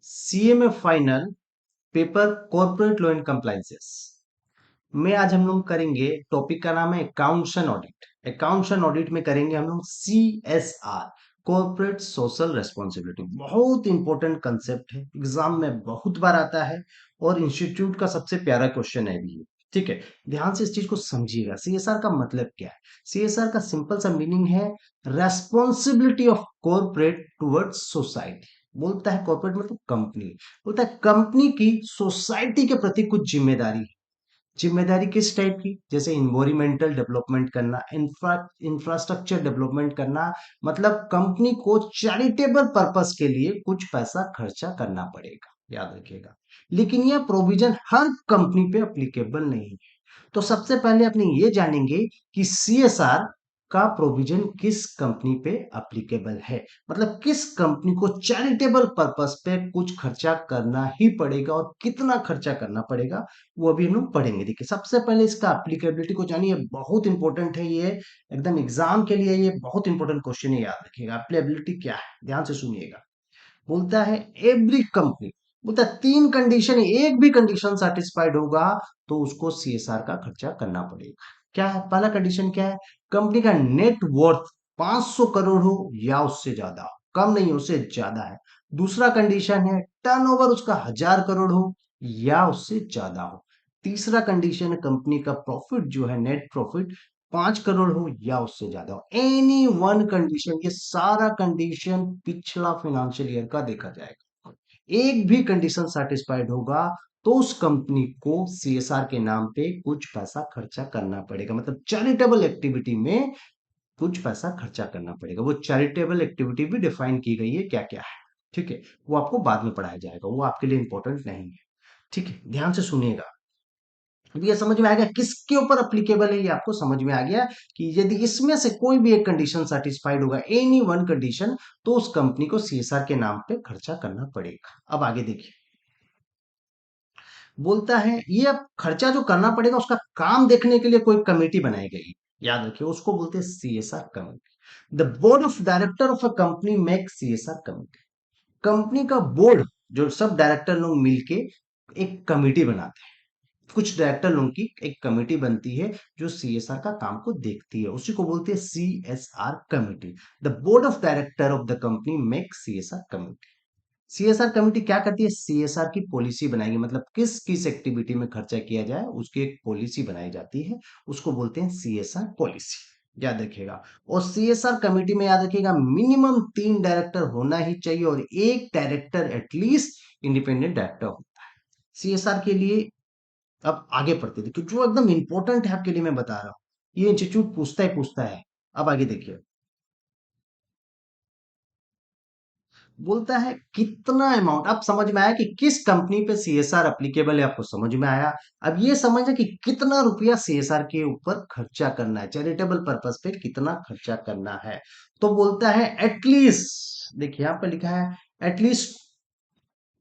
CMA final paper corporate law and compliances में आज हम लोग करेंगे। टॉपिक का नाम है accounts and audit. Accounts and audit में करेंगे हम लोग सीएसआर, कॉर्पोरेट सोशल रेस्पॉन्सिबिलिटी। बहुत इंपॉर्टेंट कंसेप्ट है, एग्जाम में बहुत बार आता है और इंस्टीट्यूट का सबसे प्यारा क्वेश्चन है भी। ठीक है, ध्यान से इस चीज को समझिएगा। सीएसआर का मतलब क्या है? सीएसआर का सिंपल सा मीनिंग है responsibility of corporate towards society. बोलता है कॉर्पोरेट मतलब कंपनी, बोलता है कंपनी की सोसाइटी के प्रति कुछ जिम्मेदारी। जिम्मेदारी किस टाइप की? जैसे इन्वायरमेंटल डेवलपमेंट करना, इंफ्रास्ट्रक्चर डेवलपमेंट करना, मतलब कंपनी को चैरिटेबल पर्पस के लिए कुछ पैसा खर्चा करना पड़ेगा, याद रखिएगा। लेकिन यह प्रोविजन हर कंपनी पे अप्लीकेबल नहीं है। तो सबसे पहले अपने ये जानेंगे कि सीएसआर का प्रोविजन किस कंपनी पे अप्लीकेबल है, मतलब किस कंपनी को चैरिटेबल पर्पस पे कुछ खर्चा करना ही पड़ेगा और कितना खर्चा करना पड़ेगा वो अभी हम लोग पढ़ेंगे। देखिए, सबसे पहले इसका अप्लीकेबिलिटी को जानिए, बहुत इंपॉर्टेंट है ये, एकदम एग्जाम के लिए ये बहुत इंपॉर्टेंट क्वेश्चन है, याद रखिएगा। अप्लीकेबिलिटी क्या है, ध्यान से सुनिएगा। बोलता है एवरी कंपनी, बोलता है तीन कंडीशन, एक भी कंडीशन सेटिस्फाइड होगा तो उसको सीएसआर का खर्चा करना पड़ेगा। क्या है पहला कंडीशन? क्या है? कंपनी का नेट वर्थ 500 करोड़ हो या उससे ज्यादा हो, कम नहीं, उससे ज्यादा है। दूसरा कंडीशन है टर्नओवर उसका 1000 करोड़ हो या उससे ज्यादा हो। तीसरा कंडीशन है कंपनी का प्रॉफिट जो है, नेट प्रॉफिट 5 करोड़ हो या उससे ज्यादा हो। एनी वन कंडीशन, ये सारा कंडीशन पिछला फाइनेंशियल ईयर का देखा जाएगा। एक भी कंडीशन सेटिस्फाइड होगा तो उस कंपनी को सीएसआर के नाम पे कुछ पैसा खर्चा करना पड़ेगा, मतलब चैरिटेबल एक्टिविटी में कुछ पैसा खर्चा करना पड़ेगा। वो चैरिटेबल एक्टिविटी भी डिफाइन की गई है क्या क्या है। ठीक है, वो आपको बाद में पढ़ाया जाएगा, वो आपके लिए इंपॉर्टेंट नहीं है। ठीक है, ध्यान से सुनिएगा। अब ये समझ में आ गया किसके ऊपर अप्लीकेबल है, ये आपको समझ में आ गया कि यदि इसमें से कोई भी एक कंडीशन सेटिस्फाइड होगा, एनी वन कंडीशन, तो उस कंपनी को सीएसआर के नाम पे खर्चा करना पड़ेगा। अब आगे देखिए, बोलता है ये अब खर्चा जो करना पड़ेगा उसका काम देखने के लिए कोई कमेटी बनाई गई, याद रखिए, उसको बोलते हैं CSR committee. The board of director of a company make CSR committee. Company का बोर्ड, जो सब डायरेक्टर लोग मिलके एक कमेटी बनाते हैं, कुछ डायरेक्टर लोगों की एक कमेटी बनती है जो सीएसआर का काम को देखती है, उसी को बोलते हैं CSR committee. The board of director of the company make CSR committee. CSR committee क्या करती है? सीएसआर की पॉलिसी बनाएगी, मतलब किस किस एक्टिविटी में खर्चा किया जाए उसकी एक पॉलिसी बनाई जाती है, उसको बोलते हैं सीएसआर पॉलिसी, याद रखिएगा। और सीएसआर कमेटी में याद रखिएगा मिनिमम 3 डायरेक्टर होना ही चाहिए और एक डायरेक्टर एटलीस्ट इंडिपेंडेंट डायरेक्टर होता है सीएसआर के लिए। अब आगे पढ़ते देखिए, जो एकदम इंपॉर्टेंट है आपके लिए मैं बता रहा हूँ, ये इंस्टीट्यूट पूछता है। अब आगे देखिए, बोलता है कितना अमाउंट। अब समझ में आया कि किस कंपनी पे सीएसआर एप्लीकेबल है, आपको समझ में आया। अब ये समझना कि कितना रुपया सीएसआर के ऊपर खर्चा करना है, चैरिटेबल पर्पस पे कितना खर्चा करना है। तो बोलता है एटलीस्ट, देखिए यहाँ पे लिखा है at least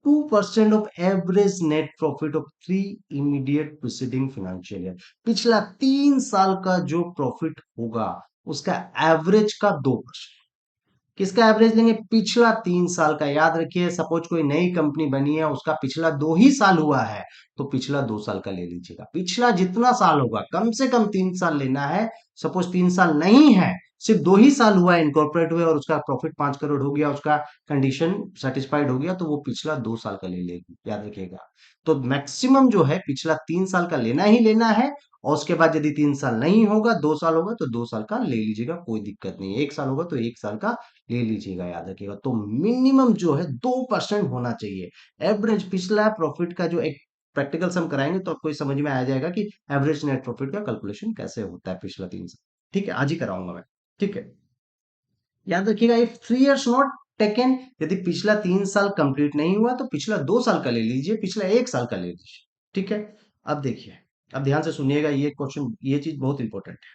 2% of average net profit of 3 immediate preceding financial year. पिछला 3 साल का जो प्रॉफिट होगा उसका एवरेज का 2%। किसका एवरेज लेंगे? पिछला 3 साल का। याद रखिए, सपोज कोई नई कंपनी बनी है, उसका पिछला 2 ही साल हुआ है, तो पिछला 2 साल का ले लीजिएगा। पिछला जितना साल होगा, कम से कम 3 साल लेना है। सपोज 3 साल नहीं है, सिर्फ 2 ही साल हुआ है इनकॉर्पोरेट हुए और उसका प्रॉफिट 5 करोड़ हो गया, उसका कंडीशन सेटिस्फाइड हो गया, तो वो पिछला 2 साल का ले लेगी, याद रखिएगा। तो मैक्सिमम जो है पिछला 3 साल का लेना ही लेना है। और उसके बाद यदि 3 साल नहीं होगा, 2 साल होगा तो 2 साल का ले लीजिएगा, कोई दिक्कत नहीं है। 1 साल होगा तो 1 साल का ले लीजिएगा, याद रखिएगा। तो मिनिमम जो है 2% होना चाहिए। एवरेज पिछला प्रॉफिट का जो एक प्रैक्टिकल सम कराएंगे तो आपको समझ में आ जाएगा कि एवरेज नेट प्रॉफिट का कैलकुलेशन कैसे होता है पिछला 3 साल। ठीक है, आज ही कराऊंगा मैं। ठीक है, याद रखिएगा, इफ 3 इयर्स नॉट टेकन, यदि पिछला 3 साल कंप्लीट नहीं हुआ तो पिछला 2 साल का ले लीजिए, पिछला 1 साल का ले लीजिए। ठीक है, अब देखिए, अब ध्यान से सुनिएगा, ये क्वेश्चन, ये चीज बहुत इंपॉर्टेंट है,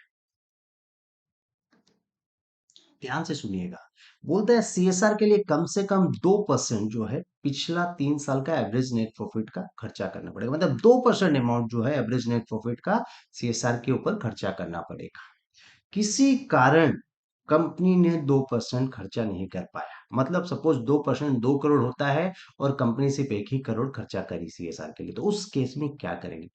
ध्यान से सुनिएगा। बोलते हैं सीएसआर के लिए कम से कम 2% जो है पिछला 3 साल का एवरेज नेट प्रॉफिट का खर्चा करना पड़ेगा, मतलब 2% अमाउंट जो है एवरेज नेट प्रॉफिट का सीएसआर के ऊपर खर्चा करना पड़ेगा। किसी कारण कंपनी ने 2% खर्चा नहीं कर पाया, मतलब सपोज 2% 2 करोड़ होता है और कंपनी सिर्फ 1 ही करोड़ खर्चा करी सीएसआर के लिए, तो उस केस में क्या करेंगे?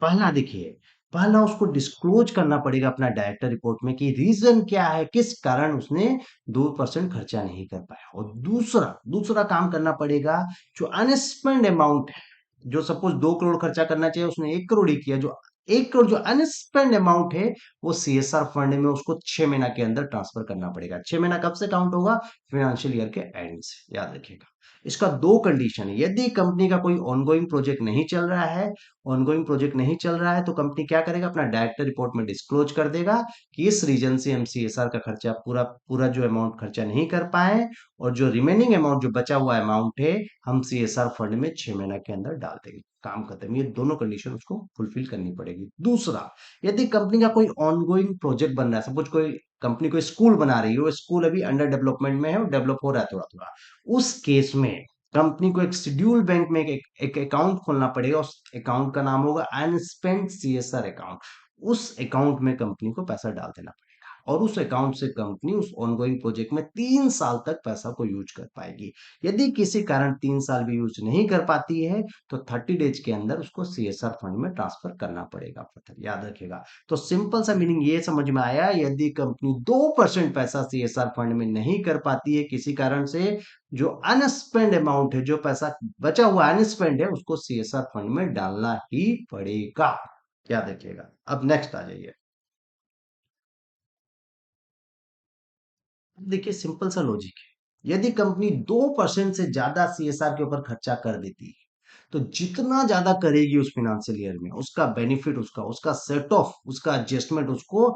पहला देखिए, पहला उसको डिस्क्लोज करना पड़ेगा अपना डायरेक्टर रिपोर्ट में कि रीजन क्या है, किस कारण उसने 2% खर्चा नहीं कर पाया। और दूसरा दूसरा काम करना पड़ेगा, जो अनस्पेंड अमाउंट है, जो सपोज 2 करोड़ खर्चा करना चाहिए उसने 1 करोड़ ही किया, जो 1 करोड़ जो अनस्पेंड अमाउंट है वो सीएसआर फंड में उसको 6 महीना के अंदर ट्रांसफर करना पड़ेगा। 6 महीना कब से काउंट होगा? फाइनेंशियल ईयर के एंड से, याद रखिएगा। इसका दो कंडीशन है, यदि कंपनी का कोई ऑनगोइंग प्रोजेक्ट नहीं चल रहा है, ऑनगोइंग प्रोजेक्ट नहीं चल रहा है, तो कंपनी क्या करेगा? अपना डायरेक्टर रिपोर्ट में डिस्क्लोज कर देगा कि इस रीजन से हम सीएसआर का खर्चा पूरा पूरा जो अमाउंट खर्चा नहीं कर पाए, और जो रिमेनिंग अमाउंट जो बचा हुआ अमाउंट है हम सीएसआर फंड में 6 महीना के अंदर डाल देंगे। काम खत्म। ये दोनों कंडीशन उसको फुलफिल करनी पड़ेगी। दूसरा, यदि कंपनी का कोई ऑनगोइंग प्रोजेक्ट बन रहा है, सपोज कोई कंपनी कोई स्कूल बना रही है, वो स्कूल अभी अंडर डेवलपमेंट में है और डेवलप हो रहा है थोड़ा थोड़ा, उस केस में कंपनी को एक शेड्यूल बैंक में एक अकाउंट खोलना पड़ेगा। उस अकाउंट का नाम होगा अनस्पेंड सीएसआर अकाउंट। उस अकाउंट में कंपनी को पैसा डाल देना पड़ेगा और उस अकाउंट से कंपनी उस ऑनगोइंग प्रोजेक्ट में 3 साल तक पैसा को यूज कर पाएगी। यदि किसी कारण 3 साल भी यूज नहीं कर पाती है तो 30 डेज के अंदर उसको सीएसआर फंड में ट्रांसफर करना पड़ेगा। याद रखिएगा। तो सिंपल सा मीनिंग ये समझ में आया, यदि कंपनी 2% पैसा सीएसआर फंड में नहीं कर पाती है किसी कारण से, जो अनस्पेंड अमाउंट है, जो पैसा बचा हुआ अनस्पेंड है, उसको सीएसआर फंड में डालना ही पड़ेगा। याद रखिएगा। अब नेक्स्ट आ जाइए। देखिए सिंपल सा लॉजिक है, यदि कंपनी 2% से ज्यादा सीएसआर के ऊपर खर्चा कर देती है, तो जितना ज्यादा करेगी उस फाइनेंशियल ईयर में, उसका बेनिफिट, उसका उसका सेट ऑफ, उसका एडजस्टमेंट उसको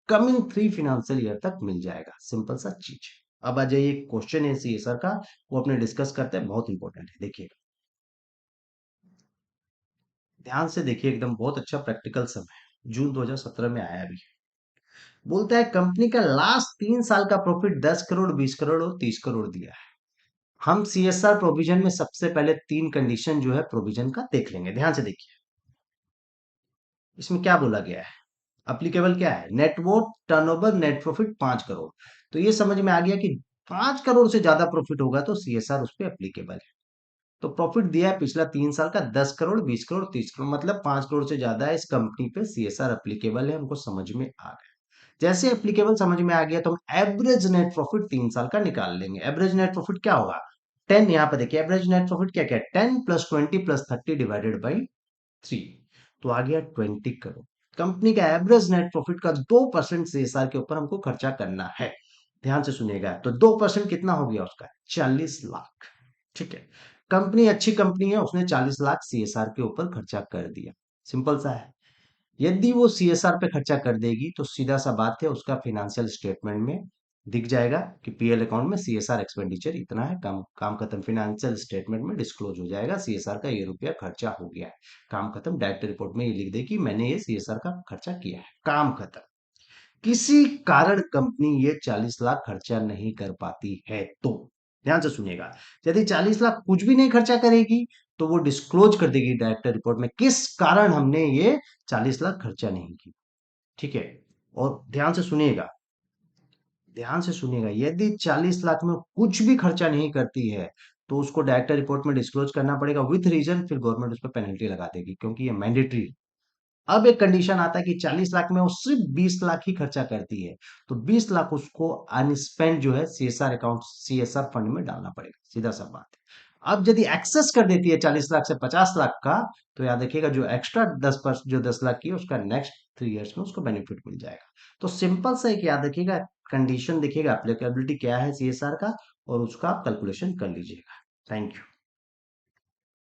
कमिंग 3 फाइनेंशियल ईयर तक मिल जाएगा। सिंपल सा चीज। अब आ जाइए, क्वेश्चन है सीएसआर का, वो अपने डिस्कस करते हैं, बहुत इंपॉर्टेंट है। देखिए ध्यान से देखिए, एकदम बहुत अच्छा प्रैक्टिकल सम है, जून 2017 में आया अभी। बोलता है कंपनी का लास्ट 3 साल का प्रॉफिट 10 करोड़, 20 करोड़ और 30 करोड़ दिया है। हम सीएसआर प्रोविजन में सबसे पहले 3 कंडीशन जो है प्रोविजन का देख लेंगे। ध्यान से देखिए, इसमें क्या बोला गया है, अप्लीकेबल क्या है? Net worth, turnover, net profit 5 crore. तो ये समझ में आ गया कि 5 करोड़ से ज्यादा प्रॉफिट होगा तो सीएसआर उस पर अप्लीकेबल है। तो प्रॉफिट दिया है पिछला 3 साल का 10 करोड़, 20 करोड़, 30 करोड़, मतलब 5 करोड़ से ज्यादा इस कंपनी पे सीएसआर अप्लीकेबल है। हमको समझ में आ गया। जैसे एप्लीकेबल समझ में आ गया तो हम एवरेज नेट प्रॉफिट 3 साल का निकाल लेंगे। एवरेज नेट प्रॉफिट क्या होगा? 10, यहाँ पे देखिए एवरेज नेट प्रॉफिट क्या क्या है, 10 + 20 + 30 डिवाइडेड बाई 3, तो आ गया 20 करोड़। कंपनी का एवरेज नेट प्रॉफिट का 2% सीएसआर के ऊपर हमको खर्चा करना है। ध्यान से सुनिएगा, तो 2% कितना हो गया उसका? 40 लाख। ठीक है, कंपनी अच्छी कंपनी है, उसने 40 लाख सीएसआर के ऊपर खर्चा कर दिया। सिंपल सा है। यदि वो सीएसआर पे खर्चा कर देगी तो सीधा सा बात है, उसका फाइनेंशियल स्टेटमेंट में दिख जाएगा कि पीएल अकाउंट में सीएसआर एक्सपेंडिचर इतना है। काम काम खत्म। फाइनेंशियल स्टेटमेंट में डिस्क्लोज हो जाएगा सीएसआर का ये रुपया खर्चा हो गया है। काम खत्म। डायरेक्टर रिपोर्ट में ये लिख दे कि मैंने ये सीएसआर का खर्चा किया है। काम खत्म। किसी कारण कंपनी ये 40 लाख खर्चा नहीं कर पाती है तो ध्यान से सुनिएगा, यदि 40 लाख कुछ भी नहीं खर्चा करेगी तो वो डिस्क्लोज कर देगी डायरेक्टर रिपोर्ट में किस कारण हमने ये 40 लाख खर्चा नहीं की। ठीक है, और ध्यान से सुनिएगा, यदि 40 लाख में कुछ भी खर्चा नहीं करती है तो उसको डायरेक्टर रिपोर्ट में डिस्क्लोज करना पड़ेगा विथ रीजन, फिर गवर्नमेंट उस पर पेनल्टी लगा देगी क्योंकि ये मैंडेटरी। अब एक कंडीशन आता है कि 40 लाख में वो सिर्फ 20 लाख ही खर्चा करती है, तो 20 लाख उसको अनस्पेंड जो है सीएसआर अकाउंट, सीएसआर फंड में डालना पड़ेगा। सीधा सा बात है। अब यदि एक्सेस कर देती है 40 लाख से 50 लाख का, तो याद रखिएगा जो एक्स्ट्रा 10% जो 10 लाख की है उसका नेक्स्ट 3 इयर्स में उसको बेनिफिट मिल जाएगा। तो सिंपल सा एक याद रखिएगा, कंडीशन देखिएगा एप्लीकेबिलिटी क्या है सीएसआर का, और उसका आप कैलकुलेशन कर लीजिएगा। Thank you.